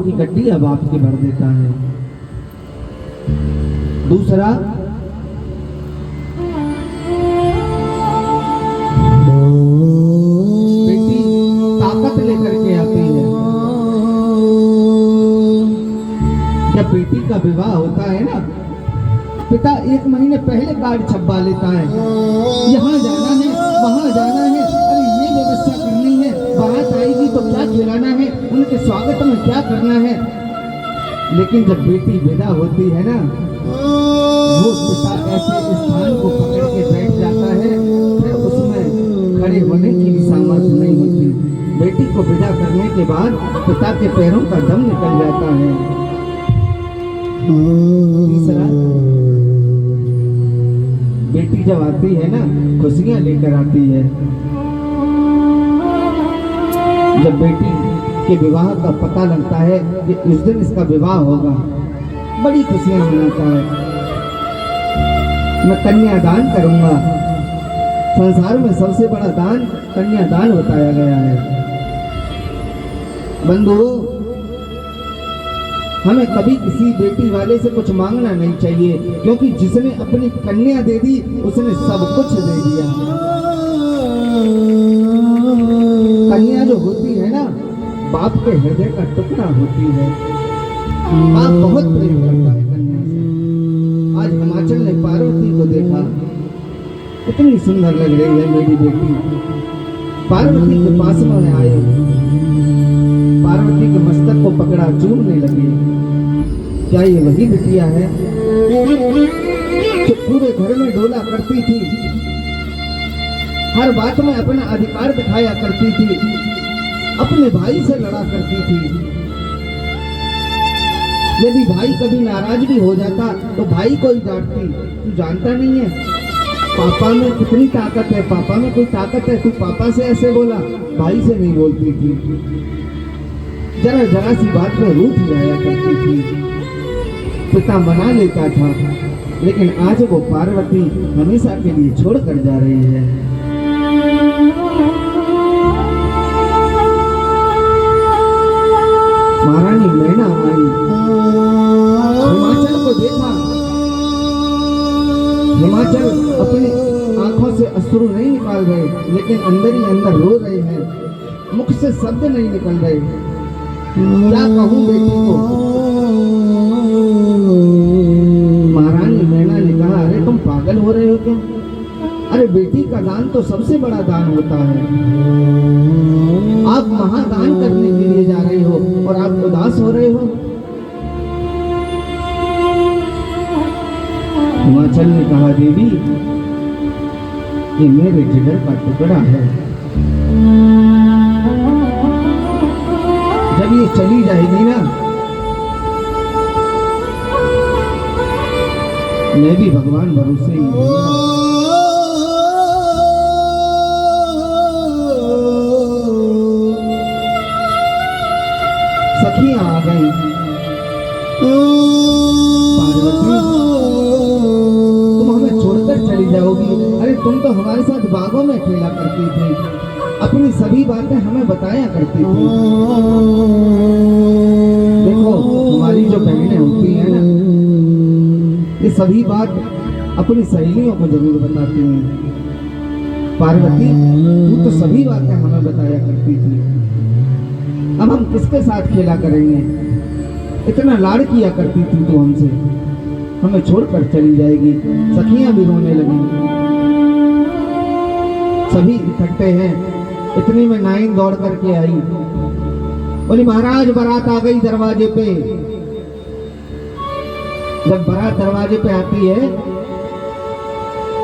की गड्डियां बाप के भर देता है। दूसरा, बेटी ताकत लेकर के आती है। जब बेटी का विवाह होता है ना, पिता 1 महीने पहले कार्ड छपवा लेता है, यहाँ जाना है, वहां जाना है, अरे ये व्यवस्था करनी है, बारात आएगी तो क्या खिलाना है, उनके स्वागत में क्या करना है। लेकिन जब बेटी विदा होती है ना, वो पिता ऐसे स्थान को पकड़ के बैठ जाता है, फिर उसमें खड़े होने की भी सामर्थ्य नहीं होती। बेटी को विदा करने के बाद पिता के पैरों का दम निकल जाता है। तीसरा, बेटी जब आती है ना, खुशियां लेकर आती है। जब बेटी के विवाह का पता लगता है कि इस दिन इसका विवाह होगा, बड़ी खुशियां मनाता है। मैं कन्यादान करूंगा। संसार में सबसे बड़ा दान कन्यादान बताया गया है। बंधुओं, हमें कभी किसी बेटी वाले से कुछ मांगना नहीं चाहिए, क्योंकि जिसने अपनी कन्या दे दी उसने सब कुछ दे दिया। कन्या जो होती है ना, बाप के हृदय का टुकड़ा होती है। बाप बहुत प्रेम करता है कन्या से। आज हिमाचल ने पार्वती को देखा, कितनी सुंदर लग रही है मेरी बेटी। पार्वती के पास में आए, पार्वती के मस्तक को पकड़ा, चूमने लगे। क्या ये वही बिटिया है जो पूरे घर में डोला करती थी, हर बात में अपना अधिकार दिखाया करती थी, अपने भाई से लड़ा करती थी। यदि भाई कभी नाराज भी हो जाता तो भाई को ही डांटती, तू जानता नहीं है पापा में कितनी ताकत है, पापा में कोई ताकत है, तू पापा से ऐसे बोला। भाई से नहीं बोलती थी, जरा जरा सी बात में रूठ जाया करती थी। पिता मना लेता था, लेकिन आज वो पार्वती हमेशा के लिए छोड़ कर जा रही है। महारानी मैना आई, हिमाचल को देखा। हिमाचल अपनी आंखों से अश्रु नहीं निकाल रहे, लेकिन अंदर ही अंदर रो रहे हैं, मुख से शब्द नहीं निकल रहे। क्या कहूं बेटी को? महारानी मैना ने कहा, अरे तुम पागल हो रहे हो क्या? अरे बेटी का दान तो सबसे बड़ा दान होता है। आप महादान करने के लिए जा रहे हो और आप उदास हो रहे हो। हिमाचल ने कहा, देवी ये मेरे जिगर का टुकड़ा है, जब ये चली जाएगी ना, मैं भी भगवान भरोसे ही रहूंगा। सखियां आ गई। पार्वती, तुम हमें छोड़कर चली जाओगी? अरे तुम तो हमारे साथ बागों में खेला करती थी, अपनी सभी बातें हमें बताया करती थी। देखो, हमारी जो बहनें होती हैं ना, ये सभी बात अपनी सहेलियों को जरूर बताती हैं। पार्वती, तू तो सभी बातें हमें बताया करती थी, अब हम किसके साथ खेला करेंगे? इतना लाड़ किया करती थी तू हमसे, हमें छोड़कर चली जाएगी। सखियां भी रोने लगी। सभी इकट्ठे हैं, इतनी में नाइन दौड़ करके आई, बोली महाराज बारात आ गई दरवाजे पे। जब बारात दरवाजे पे आती है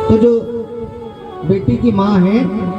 तो जो बेटी की माँ है